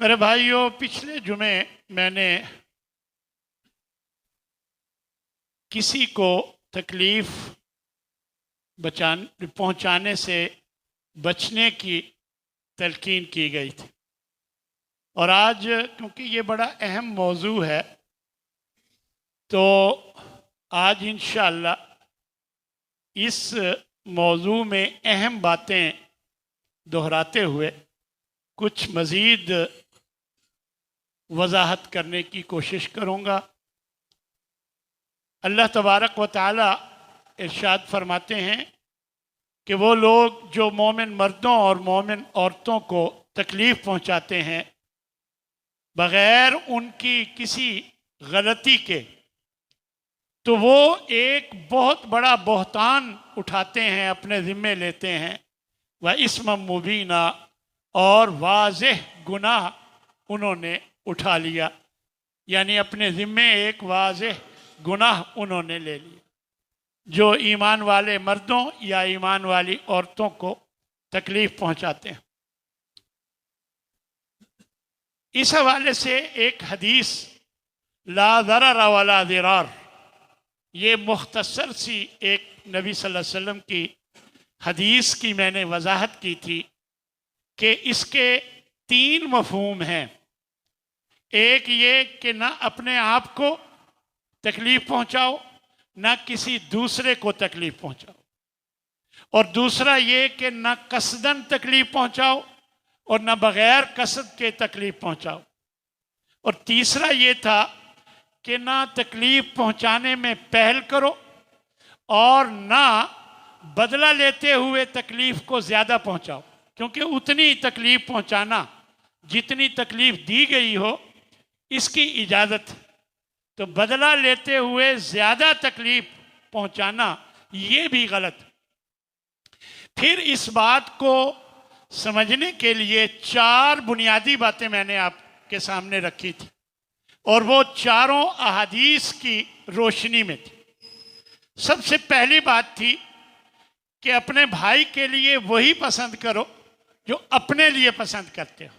میرے بھائیوں، پچھلے جمعے میں نے کسی کو تکلیف پہنچانے سے بچنے کی تلقین کی گئی تھی، اور آج کیونکہ یہ بڑا اہم موضوع ہے تو آج انشاءاللہ اس موضوع میں اہم باتیں دہراتے ہوئے کچھ مزید وضاحت کرنے کی کوشش کروں گا۔ اللہ تبارک و تعالی ارشاد فرماتے ہیں کہ وہ لوگ جو مومن مردوں اور مومن عورتوں کو تکلیف پہنچاتے ہیں بغیر ان کی کسی غلطی کے، تو وہ ایک بہت بڑا بہتان اٹھاتے ہیں، اپنے ذمے لیتے ہیں، وَإِسْمًا مُبِينًا، اور واضح گناہ انہوں نے اٹھا لیا، یعنی اپنے ذمے ایک واضح گناہ انہوں نے لے لیا جو ایمان والے مردوں یا ایمان والی عورتوں کو تکلیف پہنچاتے ہیں۔ اس حوالے سے ایک حدیث لا ضرر ولا ضرار، یہ مختصر سی ایک نبی صلی اللہ علیہ وسلم کی حدیث کی میں نے وضاحت کی تھی کہ اس کے 3 مفہوم ہیں۔ ایک یہ کہ نہ اپنے آپ کو تکلیف پہنچاؤ، نہ کسی دوسرے کو تکلیف پہنچاؤ، اور دوسرا یہ کہ نہ قصداً تکلیف پہنچاؤ اور نہ بغیر قصد کے تکلیف پہنچاؤ، اور تیسرا یہ تھا کہ نہ تکلیف پہنچانے میں پہل کرو اور نہ بدلہ لیتے ہوئے تکلیف کو زیادہ پہنچاؤ، کیونکہ اتنی تکلیف پہنچانا جتنی تکلیف دی گئی ہو اس کی اجازت ہے، تو بدلہ لیتے ہوئے زیادہ تکلیف پہنچانا یہ بھی غلط۔ پھر اس بات کو سمجھنے کے لیے 4 بنیادی باتیں میں نے آپ کے سامنے رکھی تھی، اور وہ چاروں احادیث کی روشنی میں تھی۔ سب سے پہلی بات تھی کہ اپنے بھائی کے لیے وہی پسند کرو جو اپنے لیے پسند کرتے ہو۔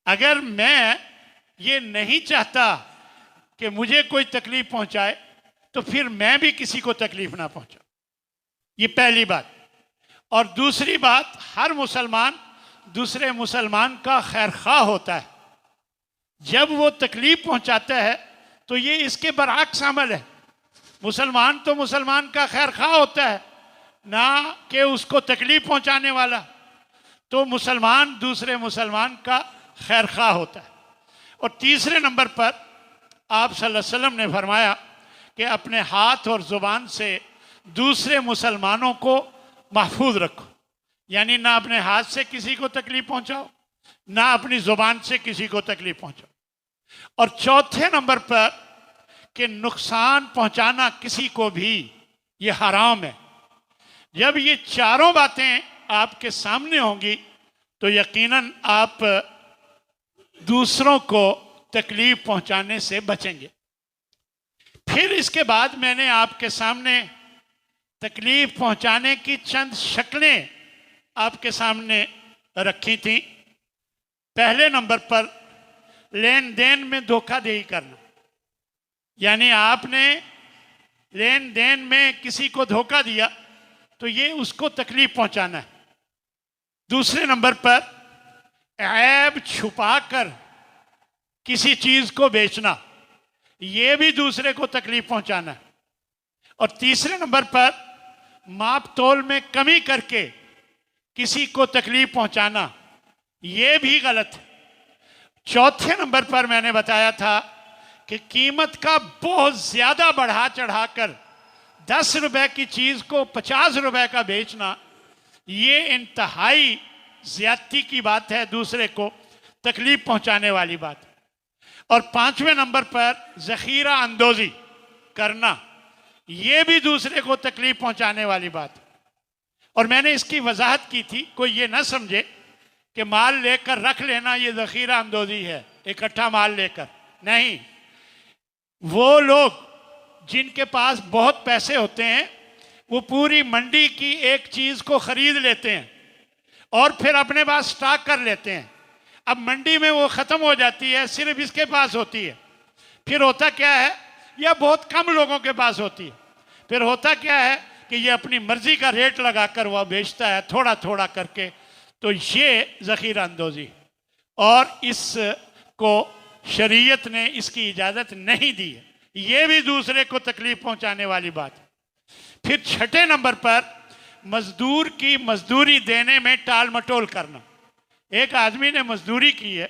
اگر میں یہ نہیں چاہتا کہ مجھے کوئی تکلیف پہنچائے تو پھر میں بھی کسی کو تکلیف نہ پہنچاؤں، یہ پہلی بات۔ اور دوسری بات، ہر مسلمان دوسرے مسلمان کا خیرخواہ ہوتا ہے، جب وہ تکلیف پہنچاتا ہے تو یہ اس کے برعکس عمل ہے۔ مسلمان تو مسلمان کا خیرخواہ ہوتا ہے، نہ کہ اس کو تکلیف پہنچانے والا، تو مسلمان دوسرے مسلمان کا خیرخواہ ہوتا ہے۔ اور تیسرے نمبر پر آپ صلی اللہ علیہ وسلم نے فرمایا کہ اپنے ہاتھ اور زبان سے دوسرے مسلمانوں کو محفوظ رکھو، یعنی نہ اپنے ہاتھ سے کسی کو تکلیف پہنچاؤ، نہ اپنی زبان سے کسی کو تکلیف پہنچاؤ۔ اور چوتھے نمبر پر کہ نقصان پہنچانا کسی کو بھی یہ حرام ہے۔ جب یہ چاروں باتیں آپ کے سامنے ہوں گی تو یقیناً آپ دوسروں کو تکلیف پہنچانے سے بچیں گے۔ پھر اس کے بعد میں نے آپ کے سامنے تکلیف پہنچانے کی چند شکلیں آپ کے سامنے رکھی تھیں۔ پہلے نمبر پر لین دین میں دھوکہ دہی کرنا، یعنی آپ نے لین دین میں کسی کو دھوکہ دیا تو یہ اس کو تکلیف پہنچانا ہے۔ دوسرے نمبر پر عیب چھپا کر کسی چیز کو بیچنا، یہ بھی دوسرے کو تکلیف پہنچانا ہے۔ اور تیسرے نمبر پر ماپ تول میں کمی کر کے کسی کو تکلیف پہنچانا، یہ بھی غلط ہے۔ چوتھے نمبر پر میں نے بتایا تھا کہ قیمت کا بہت زیادہ بڑھا چڑھا کر 10 روپے کی چیز کو 50 روپے کا بیچنا، یہ انتہائی زیادتی کی بات ہے، دوسرے کو تکلیف پہنچانے والی بات۔ اور 5ویں نمبر پر ذخیرہ اندوزی کرنا، یہ بھی دوسرے کو تکلیف پہنچانے والی بات۔ اور میں نے اس کی وضاحت کی تھی، کوئی یہ نہ سمجھے کہ مال لے کر رکھ لینا یہ ذخیرہ اندوزی ہے، اکٹھا مال لے کر نہیں۔ وہ لوگ جن کے پاس بہت پیسے ہوتے ہیں وہ پوری منڈی کی ایک چیز کو خرید لیتے ہیں اور پھر اپنے پاس سٹاک کر لیتے ہیں۔ اب منڈی میں وہ ختم ہو جاتی ہے، صرف اس کے پاس ہوتی ہے. پھر ہوتا کیا ہے، یا بہت کم لوگوں کے پاس ہوتی ہے. پھر ہوتا کیا ہے کہ یہ اپنی مرضی کا ریٹ لگا کر وہ بیچتا ہے تھوڑا تھوڑا کر کے. تو یہ ذخیرہ اندوزی، اور اس کو شریعت نے اس کی اجازت نہیں دی ہے. یہ بھی دوسرے کو تکلیف پہنچانے والی بات ہے. پھر چھٹے نمبر پر مزدور کی مزدوری دینے میں ٹال مٹول کرنا. ایک آدمی نے مزدوری کی ہے،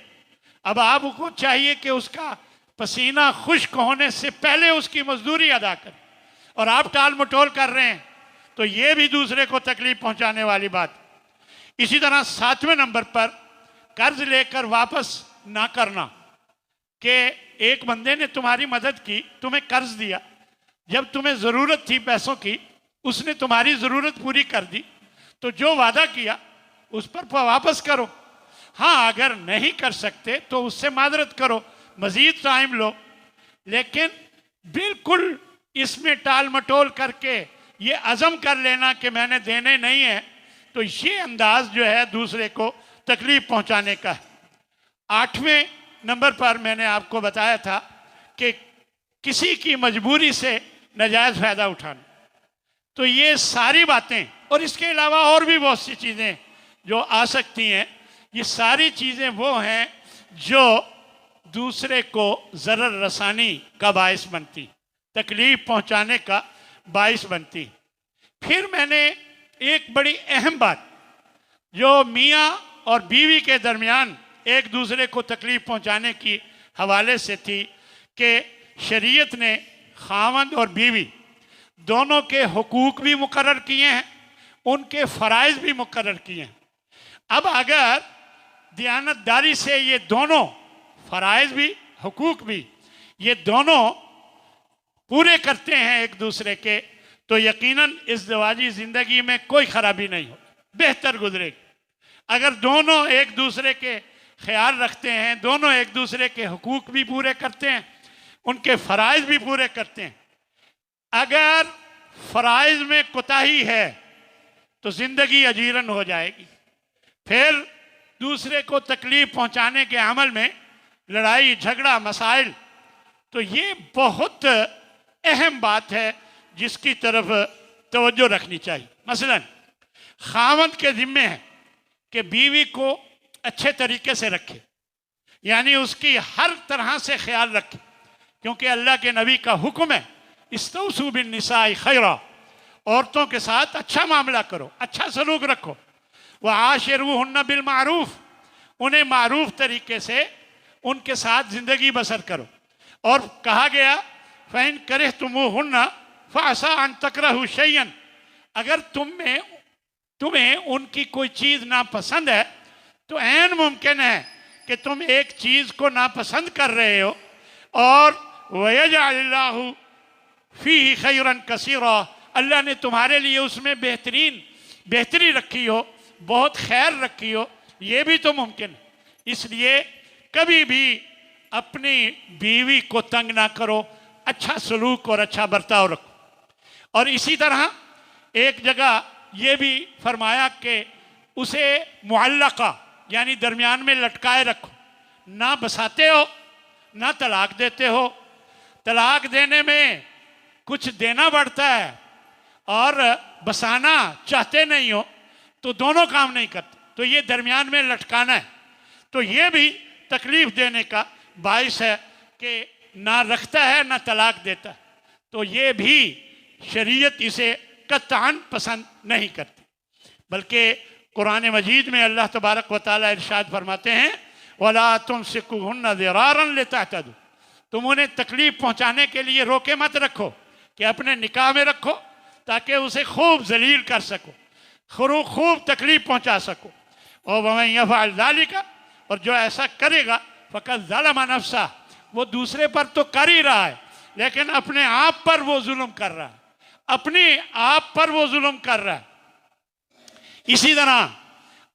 اب آپ کو چاہیے کہ اس کا پسینہ خشک ہونے سے پہلے اس کی مزدوری ادا کریں، اور آپ ٹال مٹول کر رہے ہیں، تو یہ بھی دوسرے کو تکلیف پہنچانے والی بات. اسی طرح 7ویں نمبر پر قرض لے کر واپس نہ کرنا، کہ ایک بندے نے تمہاری مدد کی، تمہیں قرض دیا، جب تمہیں ضرورت تھی پیسوں کی اس نے تمہاری ضرورت پوری کر دی، تو جو وعدہ کیا اس پر واپس کرو. ہاں اگر نہیں کر سکتے تو اس سے معذرت کرو، مزید ٹائم لو، لیکن بالکل اس میں ٹال مٹول کر کے یہ عزم کر لینا کہ میں نے دینے نہیں ہیں، تو یہ انداز جو ہے دوسرے کو تکلیف پہنچانے کا ہے. 8ویں نمبر پر میں نے آپ کو بتایا تھا کہ کسی کی مجبوری سے ناجائز فائدہ اٹھانا. تو یہ ساری باتیں، اور اس کے علاوہ اور بھی بہت سی چیزیں جو آ سکتی ہیں، یہ ساری چیزیں وہ ہیں جو دوسرے کو ضرر رسانی کا باعث بنتی، تکلیف پہنچانے کا باعث بنتی. پھر میں نے ایک بڑی اہم بات جو میاں اور بیوی کے درمیان ایک دوسرے کو تکلیف پہنچانے کی حوالے سے تھی، کہ شریعت نے خاوند اور بیوی دونوں کے حقوق بھی مقرر کیے ہیں، ان کے فرائض بھی مقرر کیے ہیں. اب اگر دیانتداری سے یہ دونوں فرائض بھی حقوق بھی یہ دونوں پورے کرتے ہیں ایک دوسرے کے، تو یقیناً ازدواجی زندگی میں کوئی خرابی نہیں ہو، بہتر گزرے گی. اگر دونوں ایک دوسرے کے خیال رکھتے ہیں، دونوں ایک دوسرے کے حقوق بھی پورے کرتے ہیں، ان کے فرائض بھی پورے کرتے ہیں. اگر فرائض میں کوتاہی ہے تو زندگی اجیرن ہو جائے گی. پھر دوسرے کو تکلیف پہنچانے کے عمل میں لڑائی جھگڑا مسائل، تو یہ بہت اہم بات ہے جس کی طرف توجہ رکھنی چاہیے. مثلا خاوند کے ذمے ہے کہ بیوی کو اچھے طریقے سے رکھے، یعنی اس کی ہر طرح سے خیال رکھے، کیونکہ اللہ کے نبی کا حکم ہے استوصوا بالنساء خیرا، عورتوں کے ساتھ اچھا معاملہ کرو، اچھا سلوک رکھو. وعاشروہن بالمعروف، انہیں معروف طریقے سے ان کے ساتھ زندگی بسر کرو. اور کہا گیا فَإِن كَرِهْتُمُوهُنَّ فَعَسَىٰ أَن تَكْرَهُوا شَيْئًا، اگر تمہیں ان کی کوئی چیز ناپسند ہے تو عین ممکن ہے کہ تم ایک چیز کو ناپسند کر رہے ہو، اور وَيَجْعَلِ اللَّهُ فِيهِ خَيْرًا كَثِيرًا، اللہ نے تمہارے لیے اس میں بہتری رکھی ہو، بہت خیر رکھی ہو، یہ بھی تو ممکن ہے. اس لیے کبھی بھی اپنی بیوی کو تنگ نہ کرو، اچھا سلوک اور اچھا برتاؤ رکھو. اور اسی طرح ایک جگہ یہ بھی فرمایا کہ اسے معلقہ یعنی درمیان میں لٹکائے رکھو، نہ بساتے ہو نہ طلاق دیتے ہو. طلاق دینے میں کچھ دینا پڑتا ہے اور بسانا چاہتے نہیں ہو، تو دونوں کام نہیں کرتے، تو یہ درمیان میں لٹکانا ہے. تو یہ بھی تکلیف دینے کا باعث ہے کہ نہ رکھتا ہے نہ طلاق دیتا ہے. تو یہ بھی شریعت اسے قطعاً پسند نہیں کرتی. بلکہ قرآن مجید میں اللہ تبارک و تعالیٰ ارشاد فرماتے ہیں وَلَا تُمْسِكُوهُنَّ ضِرَارًا لِتَعْتَدُوا، تم انہیں تکلیف پہنچانے کے لیے روکے مت رکھو، کہ اپنے نکاح میں رکھو تاکہ اسے خوب ذلیل کر سکو، خوب تکلیف پہنچا سکو. اور وَمَن يَفْعَلْ ذَلِكَ، اور جو ایسا کرے گا فَقَدْ ظَلَمَ نَفْسَهُ، وہ دوسرے پر تو کر ہی رہا ہے لیکن اپنے آپ پر وہ ظلم کر رہا ہے، اپنے آپ پر وہ ظلم کر رہا ہے. اسی طرح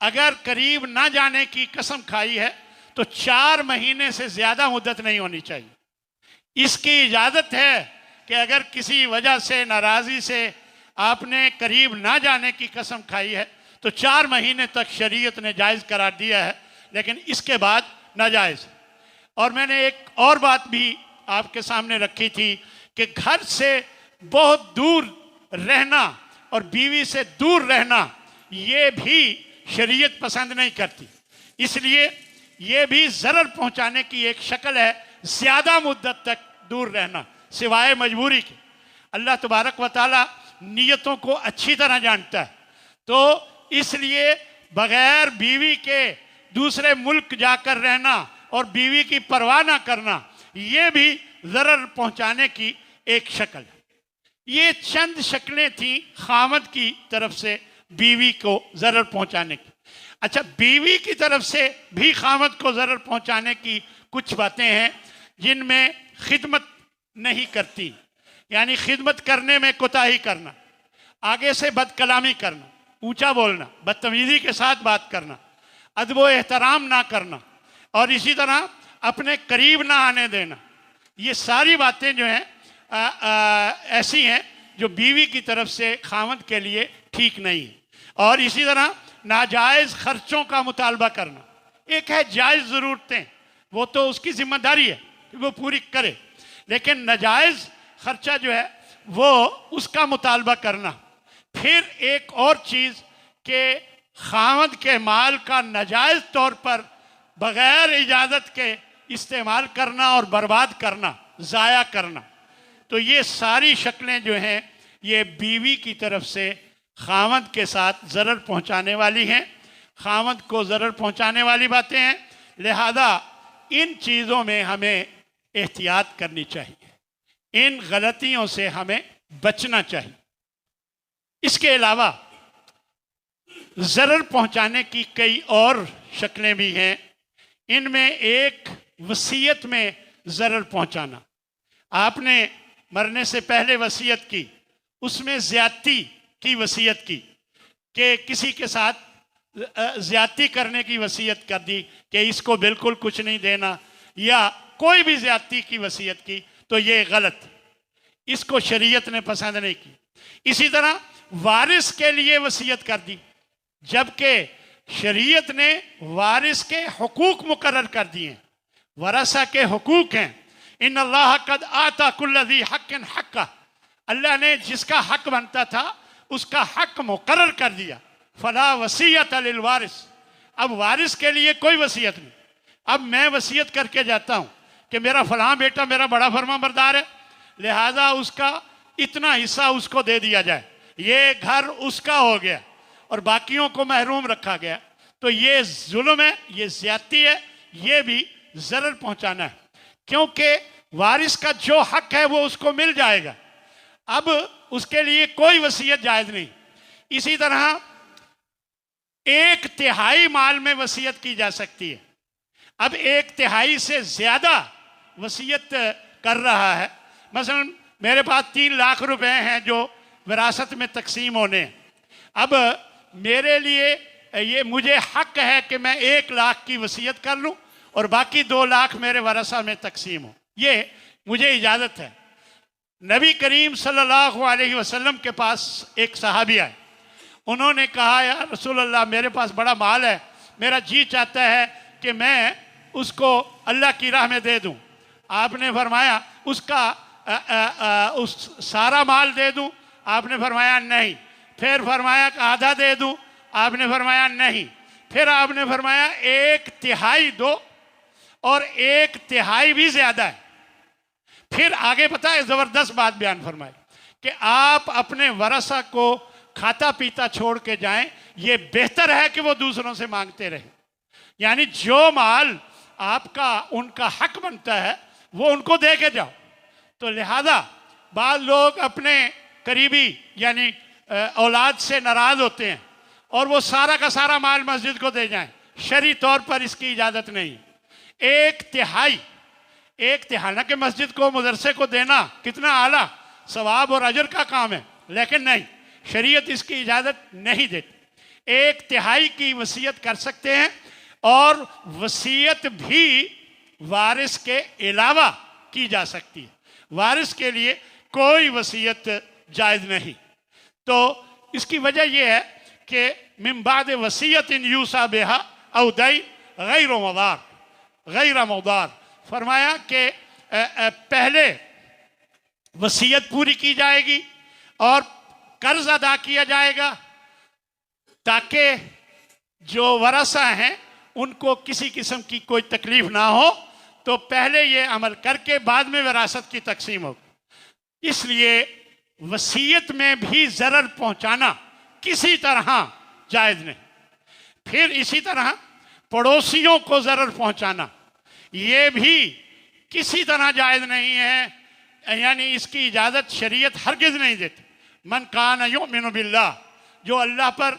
اگر قریب نہ جانے کی قسم کھائی ہے تو 4 مہینے سے زیادہ مدت نہیں ہونی چاہیے. اس کی اجازت ہے کہ اگر کسی وجہ سے ناراضی سے آپ نے قریب نہ جانے کی قسم کھائی ہے تو 4 مہینے تک شریعت نے جائز قرار دیا ہے. لیکن اس کے بعد ناجائز۔ اور میں نے ایک اور بات بھی آپ کے سامنے رکھی تھی کہ گھر سے بہت دور رہنا اور بیوی سے دور رہنا یہ بھی شریعت پسند نہیں کرتی، اس لیے یہ بھی ضرر پہنچانے کی ایک شکل ہے، زیادہ مدت تک دور رہنا سوائے مجبوری کے۔ اللہ تبارک و تعالی نیتوں کو اچھی طرح جانتا ہے، تو اس لیے بغیر بیوی کے دوسرے ملک جا کر رہنا اور بیوی کی پرواہ نہ کرنا یہ بھی ضرر پہنچانے کی ایک شکل ہے۔ یہ چند شکلیں تھیں خاوند کی طرف سے بیوی کو ضرر پہنچانے کی۔ اچھا، بیوی کی طرف سے بھی خاوند کو ضرر پہنچانے کی کچھ باتیں ہیں جن میں خدمت نہیں کرتی، یعنی خدمت کرنے میں کوتاہی کرنا، آگے سے بد کلامی کرنا، اونچا بولنا، بدتمیزی کے ساتھ بات کرنا، ادب و احترام نہ کرنا، اور اسی طرح اپنے قریب نہ آنے دینا، یہ ساری باتیں جو ہیں ایسی ہیں جو بیوی کی طرف سے خاوند کے لیے ٹھیک نہیں ہے۔ اور اسی طرح ناجائز خرچوں کا مطالبہ کرنا، ایک ہے جائز ضرورتیں، وہ تو اس کی ذمہ داری ہے کہ وہ پوری کرے، لیکن ناجائز خرچہ جو ہے وہ اس کا مطالبہ کرنا۔ پھر ایک اور چیز کہ خاوند کے مال کا ناجائز طور پر بغیر اجازت کے استعمال کرنا اور برباد کرنا، ضائع کرنا، تو یہ ساری شکلیں جو ہیں یہ بیوی کی طرف سے خاوند کے ساتھ ضرر پہنچانے والی ہیں، خاوند کو ضرر پہنچانے والی باتیں ہیں، لہذا ان چیزوں میں ہمیں احتیاط کرنی چاہیے، ان غلطیوں سے ہمیں بچنا چاہیے۔ اس کے علاوہ ضرر پہنچانے کی کئی اور شکلیں بھی ہیں، ان میں ایک وصیت میں ضرر پہنچانا، آپ نے مرنے سے پہلے وصیت کی، اس میں زیادتی کی وصیت کی کہ کسی کے ساتھ زیادتی کرنے کی وصیت کر دی کہ اس کو بالکل کچھ نہیں دینا، یا کوئی بھی زیادتی کی وصیت کی، تو یہ غلط، اس کو شریعت نے پسند نہیں کی۔ اسی طرح وارث کے لیے وصیت کر دی، جبکہ شریعت نے وارث کے حقوق مقرر کر دیے ہیں، ورثہ کے حقوق ہیں، ان اللہ قد آتا کل ذی حق حقہ، اللہ نے جس کا حق بنتا تھا اس کا حق مقرر کر دیا، فلا وصیت للوارث، اب وارث کے لیے کوئی وصیت نہیں۔ اب میں وصیت کر کے جاتا ہوں کہ میرا فلاں بیٹا میرا بڑا فرما بردار ہے، لہذا اس کا اتنا حصہ اس کو دے دیا جائے، یہ گھر اس کا ہو گیا اور باقیوں کو محروم رکھا گیا، تو یہ ظلم ہے، یہ زیادتی ہے، یہ بھی ضرر پہنچانا ہے، کیونکہ وارث کا جو حق ہے وہ اس کو مل جائے گا، اب اس کے لیے کوئی وصیت جائز نہیں۔ اسی طرح 1/3 مال میں وصیت کی جا سکتی ہے، اب 1/3 سے زیادہ وصیت کر رہا ہے، مثلا میرے پاس 3 لاکھ روپے ہیں جو وراثت میں تقسیم ہونے ہیں، اب میرے لیے یہ مجھے حق ہے کہ میں 1 لاکھ کی وصیت کر لوں اور باقی 2 لاکھ میرے ورثہ میں تقسیم ہو، یہ مجھے اجازت ہے۔ نبی کریم صلی اللہ علیہ وسلم کے پاس ایک صحابی آئے، انہوں نے کہا یا رسول اللہ میرے پاس بڑا مال ہے، میرا جی چاہتا ہے کہ میں اس کو اللہ کی راہ میں دے دوں، آپ نے فرمایا اس کا سارا مال دے دوں، آپ نے فرمایا نہیں، پھر فرمایا کہ آدھا دے دوں، آپ نے فرمایا نہیں، پھر آپ نے فرمایا 1/3 دو، اور 1/3 بھی زیادہ ہے۔ پھر آگے پتہ ہے زبردست بات بیان فرمائی کہ آپ اپنے ورثہ کو کھاتا پیتا چھوڑ کے جائیں، یہ بہتر ہے کہ وہ دوسروں سے مانگتے رہیں، یعنی جو مال آپ کا ان کا حق بنتا ہے وہ ان کو دے کے جاؤ۔ تو لہذا بعض لوگ اپنے قریبی یعنی اولاد سے ناراض ہوتے ہیں اور وہ سارا کا سارا مال مسجد کو دے جائیں، شرعی طور پر اس کی اجازت نہیں۔ 1/3 نہ کہ مسجد کو مدرسے کو دینا کتنا اعلیٰ ثواب اور اجر کا کام ہے، لیکن نہیں، شریعت اس کی اجازت نہیں دیتی۔ 1/3 کی وصیت کر سکتے ہیں، اور وصیت بھی وارث کے علاوہ کی جا سکتی ہے، وارث کے لیے کوئی وصیت جائز نہیں۔ تو اس کی وجہ یہ ہے کہ من بعد وصیت یوصی بہا او دین غیر مضار. فرمایا کہ پہلے وصیت پوری کی جائے گی اور قرض ادا کیا جائے گا تاکہ جو ورثہ ہیں ان کو کسی قسم کی کوئی تکلیف نہ ہو. تو پہلے یہ عمل کر کے بعد میں وراثت کی تقسیم ہو. اس لیے وصیت میں بھی ضرر پہنچانا کسی طرح جائز نہیں. پھر اسی طرح پڑوسیوں کو ضرر پہنچانا یہ بھی کسی طرح جائز نہیں ہے. یعنی اس کی اجازت شریعت ہرگز نہیں دیتی. من کان یؤمن باللہ, جو اللہ پر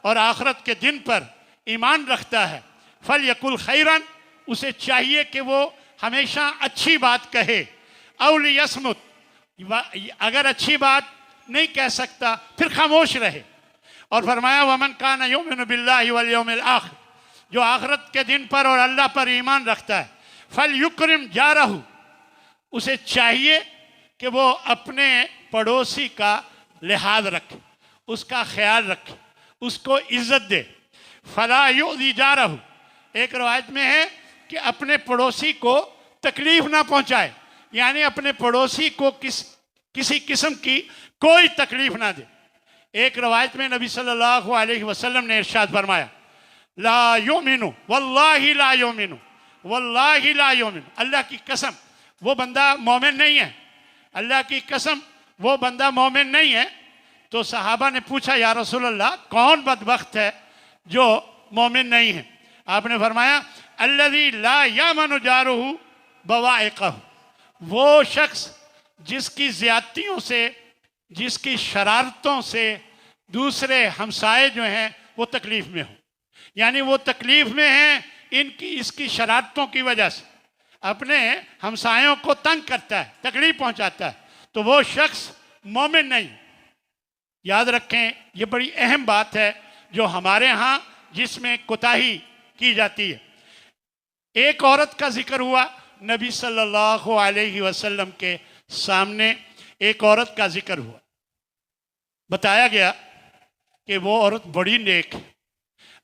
اور آخرت کے دن پر ایمان رکھتا ہے, فلیقل خیرا, اسے چاہیے کہ وہ ہمیشہ اچھی بات کہے, او لیصمت, اگر اچھی بات نہیں کہہ سکتا پھر خاموش رہے. اور فرمایا ومن کان یؤمن باللہ والیوم الآخر, جو آخرت کے دن پر اور اللہ پر ایمان رکھتا ہے, فلیکرم جارہ, اسے چاہیے کہ وہ اپنے پڑوسی کا لحاظ رکھے, اس کا خیال رکھے, اس کو عزت دے. فلا یؤذی جارہ, ایک روایت میں ہے کہ اپنے پڑوسی کو تکلیف نہ پہنچائے, یعنی اپنے پڑوسی کو کسی قسم کی کوئی تکلیف نہ دے. ایک روایت میں نبی صلی اللہ علیہ وسلم نے ارشاد فرمایا لا یؤمن واللہ لا یؤمن واللہ لا یؤمن, اللہ کی قسم وہ بندہ مومن نہیں ہے, اللہ کی قسم وہ بندہ مومن نہیں ہے. تو صحابہ نے پوچھا یا رسول اللہ کون بدبخت ہے جو مومن نہیں ہے؟ آپ نے فرمایا الذی لا یامن جارہ بوائقہ, وہ شخص جس کی زیادتیوں سے, جس کی شرارتوں سے دوسرے ہمسائے جو ہیں وہ تکلیف میں ہوں. یعنی وہ تکلیف میں ہیں اس کی شرارتوں کی وجہ سے, اپنے ہمسایوں کو تنگ کرتا ہے, تکلیف پہنچاتا ہے, تو وہ شخص مومن نہیں. یاد رکھیں یہ بڑی اہم بات ہے جو ہمارے ہاں جس میں کوتاہی کی جاتی ہے. ایک عورت کا ذکر ہوا نبی صلی اللہ علیہ وسلم کے سامنے, ایک عورت کا ذکر ہوا, بتایا گیا کہ وہ عورت بڑی نیک ہے,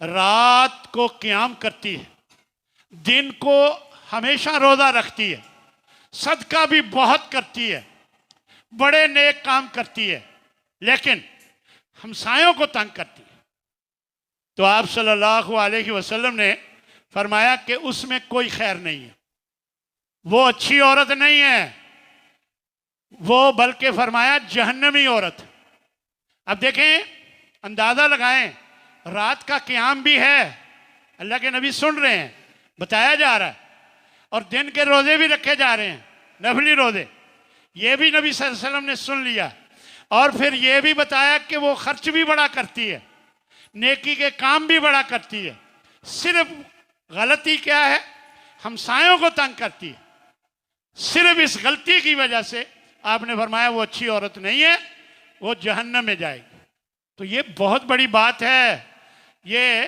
رات کو قیام کرتی ہے, دن کو ہمیشہ روزہ رکھتی ہے, صدقہ بھی بہت کرتی ہے, بڑے نیک کام کرتی ہے, لیکن ہمسایوں کو تنگ کرتی ہے. تو آپ صلی اللہ علیہ وسلم نے فرمایا کہ اس میں کوئی خیر نہیں ہے, وہ اچھی عورت نہیں ہے, وہ بلکہ فرمایا جہنمی عورت. اب دیکھیں, اندازہ لگائیں, رات کا قیام بھی ہے, اللہ کے نبی سن رہے ہیں, بتایا جا رہا ہے, اور دن کے روزے بھی رکھے جا رہے ہیں, نفلی روزے, یہ بھی نبی صلی اللہ علیہ وسلم نے سن لیا. اور پھر یہ بھی بتایا کہ وہ خرچ بھی بڑا کرتی ہے, نیکی کے کام بھی بڑا کرتی ہے, صرف غلطی کیا ہے, ہمسایوں کو تنگ کرتی ہے. صرف اس غلطی کی وجہ سے آپ نے فرمایا وہ اچھی عورت نہیں ہے, وہ جہنم میں جائے گی. تو یہ بہت بڑی بات ہے. یہ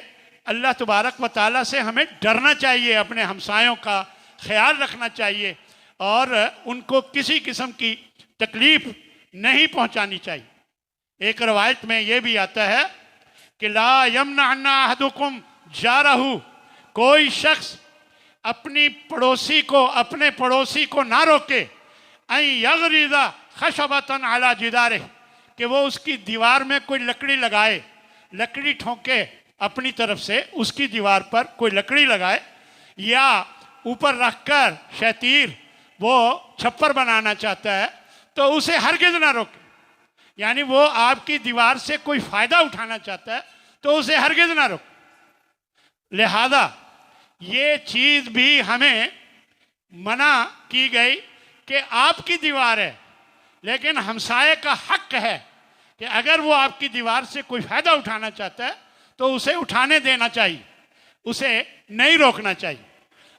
اللہ تبارک و تعالیٰ سے ہمیں ڈرنا چاہیے, اپنے ہمسایوں کا خیال رکھنا چاہیے, اور ان کو کسی قسم کی تکلیف نہیں پہنچانی چاہیے. ایک روایت میں یہ بھی آتا ہے کہ لا یمنعن احدکم جارہ, کوئی شخص اپنے پڑوسی کو نہ روکے ان یغرز خشبۃ علی جدارہ, کہ وہ اس کی دیوار میں کوئی لکڑی لگائے, لکڑی ٹھونکے اپنی طرف سے اس کی دیوار پر کوئی لکڑی لگائے, یا اوپر رکھ کر شتیر وہ چھپر بنانا چاہتا ہے تو اسے ہرگز نہ روکے. یعنی وہ آپ کی دیوار سے کوئی فائدہ اٹھانا چاہتا ہے تو اسے ہرگز نہ روکے. لہذا یہ چیز بھی ہمیں منع کی گئی کہ آپ کی دیوار ہے, لیکن ہمسائے کا حق ہے کہ اگر وہ آپ کی دیوار سے کوئی فائدہ اٹھانا چاہتا ہے تو اسے اٹھانے دینا چاہیے, اسے نہیں روکنا چاہیے.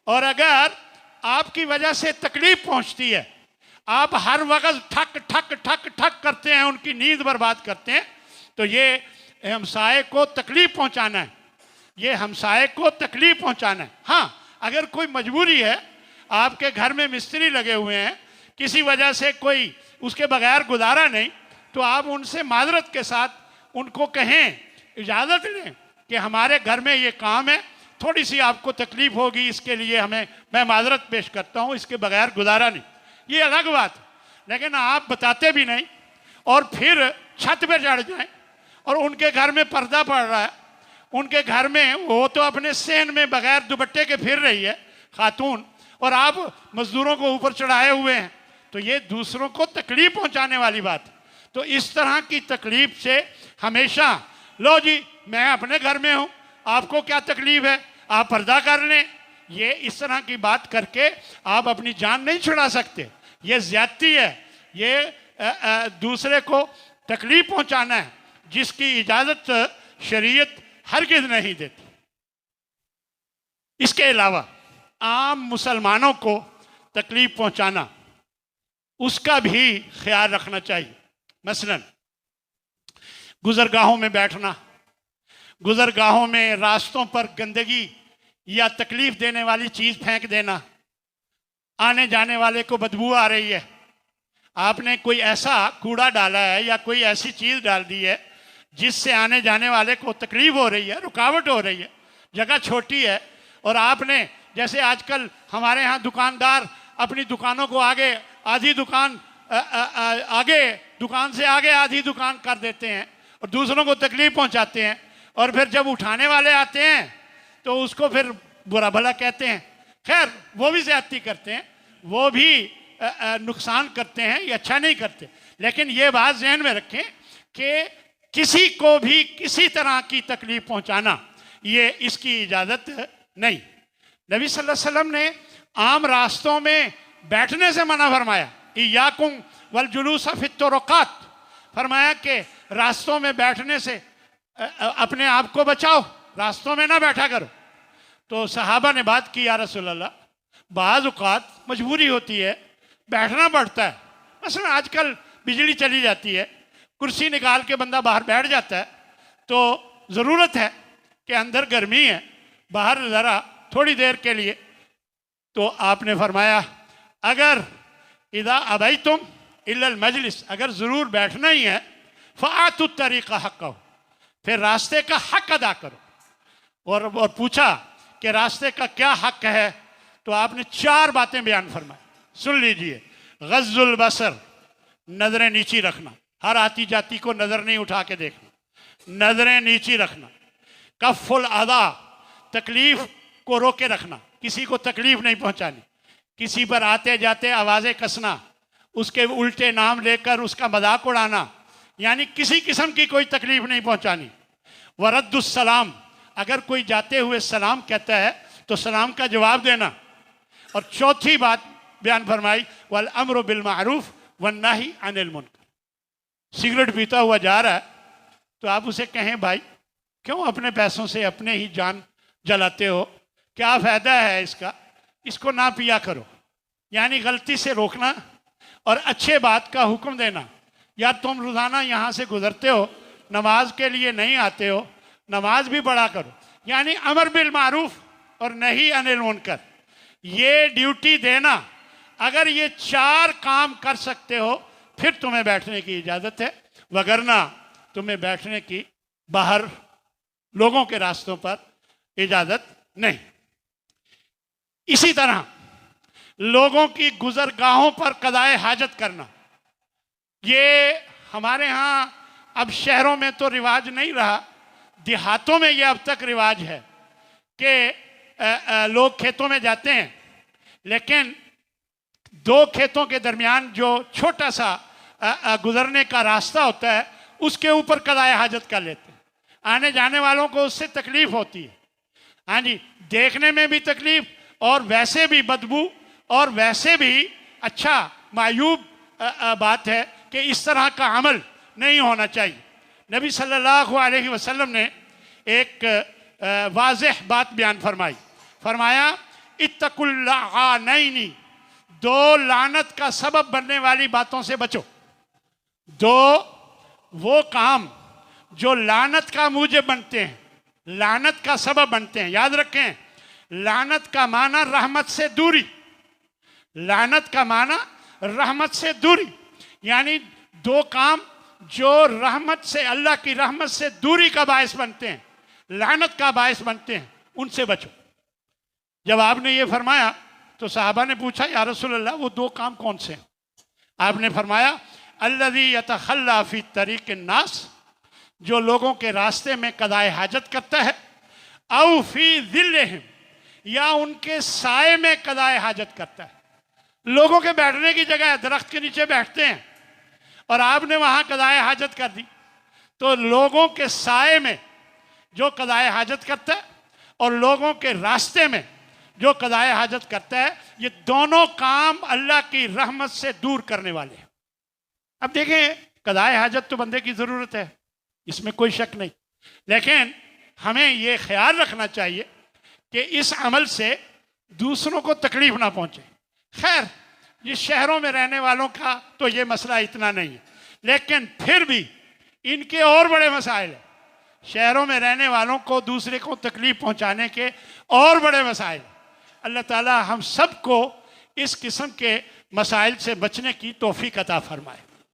اور اگر آپ کی وجہ سے تکلیف پہنچتی ہے, آپ ہر وقت ٹھک ٹھک ٹھک ٹھک کرتے ہیں, ان کی نیند برباد کرتے ہیں, تو یہ ہمسائے کو تکلیف پہنچانا ہے, یہ ہمسائے کو تکلیف پہنچانا ہے. ہاں اگر کوئی مجبوری ہے, آپ کے گھر میں مستری لگے ہوئے ہیں, کسی وجہ سے کوئی اس کے بغیر گزارا نہیں, تو آپ ان سے معذرت کے ساتھ ان کو کہیں, اجازت لیں کہ ہمارے گھر میں یہ کام ہے, تھوڑی سی آپ کو تکلیف ہوگی، اس کے لیے میں معذرت پیش کرتا ہوں، اس کے بغیر گزارا نہیں، یہ الگ بات ہے۔ لیکن آپ بتاتے بھی نہیں اور پھر چھت پہ چڑھ جائیں، اور ان کے گھر میں پردہ پڑ رہا ہے، ان کے گھر میں وہ تو اپنے صحن میں بغیر دوپٹے کے پھر رہی ہے خاتون، اور آپ مزدوروں کو اوپر چڑھائے ہوئے ہیں، تو یہ دوسروں کو تکلیف پہنچانے والی بات ہے۔ تو اس طرح کی تکلیف سے ہمیشہ، لو جی میں اپنے گھر میں ہوں، آپ کو کیا تکلیف ہے، آپ پردہ کر لیں، یہ اس طرح کی بات کر کے آپ اپنی جان نہیں چھڑا سکتے، یہ زیادتی ہے، یہ دوسرے کو تکلیف پہنچانا ہے، جس کی اجازت شریعت ہرگز نہیں دیتی۔ اس کے علاوہ عام مسلمانوں کو تکلیف پہنچانا، اس کا بھی خیال رکھنا چاہیے۔ مثلا گزرگاہوں میں بیٹھنا، گزرگاہوں میں راستوں پر گندگی یا تکلیف دینے والی چیز پھینک دینا، آنے جانے والے کو بدبو آ رہی ہے، آپ نے کوئی ایسا کوڑا ڈالا ہے یا کوئی ایسی چیز ڈال دی ہے جس سے آنے جانے والے کو تکلیف ہو رہی ہے، رکاوٹ ہو رہی ہے، جگہ چھوٹی ہے، اور آپ نے جیسے آج کل ہمارے ہاں دکاندار اپنی دکانوں کو آگے آدھی دکان دکان سے آگے آدھی دکان کر دیتے ہیں اور دوسروں کو تکلیف پہنچاتے ہیں، اور پھر جب اٹھانے والے آتے ہیں تو اس کو پھر برا بھلا کہتے ہیں۔ خیر وہ بھی زیادتی کرتے ہیں، وہ بھی نقصان کرتے ہیں، یہ اچھا نہیں کرتے، لیکن یہ بات ذہن میں رکھیں کہ کسی کو بھی کسی طرح کی تکلیف پہنچانا، یہ اس کی اجازت نہیں۔ نبی صلی اللہ علیہ وسلم نے عام راستوں میں بیٹھنے سے منع فرمایا، ایاکم والجلوس فی الطرقات، فرمایا کہ راستوں میں بیٹھنے سے اپنے آپ کو بچاؤ، راستوں میں نہ بیٹھا کرو۔ تو صحابہ نے بات کی، یا رسول اللہ بعض اوقات مجبوری ہوتی ہے، بیٹھنا پڑتا ہے، مثلا آج کل بجلی چلی جاتی ہے، کرسی نکال کے بندہ باہر بیٹھ جاتا ہے، تو ضرورت ہے کہ اندر گرمی ہے، باہر ذرا تھوڑی دیر کے لیے، تو آپ نے فرمایا اگر اذا ابیتم الا المجلس، اگر ضرور بیٹھنا ہی ہے، فآتوا الطریق حقہ، پھر راستے کا حق ادا کرو۔ اور پوچھا کہ راستے کا کیا حق ہے، تو آپ نے 4 باتیں بیان فرمائی، سن لیجئے۔ غض البصر، نظریں نیچی رکھنا، ہر آتی جاتی کو نظر نہیں اٹھا کے دیکھنا، نظریں نیچی رکھنا۔ کف الاذی، تکلیف کو روکے رکھنا، کسی کو تکلیف نہیں پہنچانی، کسی پر آتے جاتے آوازیں کسنا، اس کے الٹے نام لے کر اس کا مذاق اڑانا، یعنی کسی قسم کی کوئی تکلیف نہیں پہنچانی۔ ورد السلام، اگر کوئی جاتے ہوئے سلام کہتا ہے تو سلام کا جواب دینا۔ اور چوتھی بات بیان فرمائی، والامر بالمعروف والنہی عن المنکر، سگریٹ پیتا ہوا جا رہا ہے تو آپ اسے کہیں بھائی کیوں اپنے پیسوں سے اپنے ہی جان جلاتے ہو، کیا فائدہ ہے اس کا، اس کو نہ پیا کرو، یعنی غلطی سے روکنا اور اچھے بات کا حکم دینا۔ یا تم روزانہ یہاں سے گزرتے ہو، نماز کے لیے نہیں آتے ہو، نماز بھی پڑھا کرو، یعنی امر بالمعروف اور نہی عن المنکر، یہ ڈیوٹی دینا۔ اگر یہ 4 کام کر سکتے ہو پھر تمہیں بیٹھنے کی اجازت ہے، وگرنہ تمہیں بیٹھنے کی باہر لوگوں کے راستوں پر اجازت نہیں۔ اسی طرح لوگوں کی گزرگاہوں پر قضائے حاجت کرنا، یہ ہمارے ہاں اب شہروں میں تو رواج نہیں رہا، دیہاتوں میں یہ اب تک رواج ہے کہ لوگ کھیتوں میں جاتے ہیں، لیکن 2 کھیتوں کے درمیان جو چھوٹا سا گزرنے کا راستہ ہوتا ہے اس کے اوپر قضائے حاجت کر لیتے ہیں، آنے جانے والوں کو اس سے تکلیف ہوتی ہے، ہاں جی، دیکھنے میں بھی تکلیف اور ویسے بھی بدبو، اور ویسے بھی اچھا معیوب بات ہے کہ اس طرح کا عمل نہیں ہونا چاہیے۔ نبی صلی اللہ علیہ وسلم نے ایک واضح بات بیان فرمایا اتقوا اللعانین، 2 لعنت کا سبب بننے والی باتوں سے بچو۔ 2 وہ کام جو لعنت کا موجب بنتے ہیں، لعنت کا سبب بنتے ہیں، یاد رکھیں لعنت کا معنی رحمت سے دوری، لعنت کا معنی رحمت سے دوری، یعنی 2 کام جو رحمت سے، اللہ کی رحمت سے دوری کا باعث بنتے ہیں، لعنت کا باعث بنتے ہیں، ان سے بچو۔ جب آپ نے یہ فرمایا تو صحابہ نے پوچھا یا رسول اللہ وہ دو کام کون سے ہیں؟ آپ نے فرمایا الذی یتخلی فی طریق الناس، جو لوگوں کے راستے میں قضائے حاجت کرتا ہے، او فی ظلہم، یا ان کے سائے میں قضائے حاجت کرتا ہے۔ لوگوں کے بیٹھنے کی جگہ ہے، درخت کے نیچے بیٹھتے ہیں اور آپ نے وہاں قضائے حاجت کر دی، تو لوگوں کے سائے میں جو قضائے حاجت کرتا ہے اور لوگوں کے راستے میں جو قضائے حاجت کرتا ہے، یہ دونوں کام اللہ کی رحمت سے دور کرنے والے ہیں۔ اب دیکھیں قضائے حاجت تو بندے کی ضرورت ہے، اس میں کوئی شک نہیں، لیکن ہمیں یہ خیال رکھنا چاہیے کہ اس عمل سے دوسروں کو تکلیف نہ پہنچے۔ خیر یہ شہروں میں رہنے والوں کا تو یہ مسئلہ اتنا نہیں ہے، لیکن پھر بھی ان کے اور بڑے مسائل ہیں۔ شہروں میں رہنے والوں کو دوسرے کو تکلیف پہنچانے کے اور بڑے مسائل ہیں۔ اللہ تعالی ہم سب کو اس قسم کے مسائل سے بچنے کی توفیق عطا فرمائے۔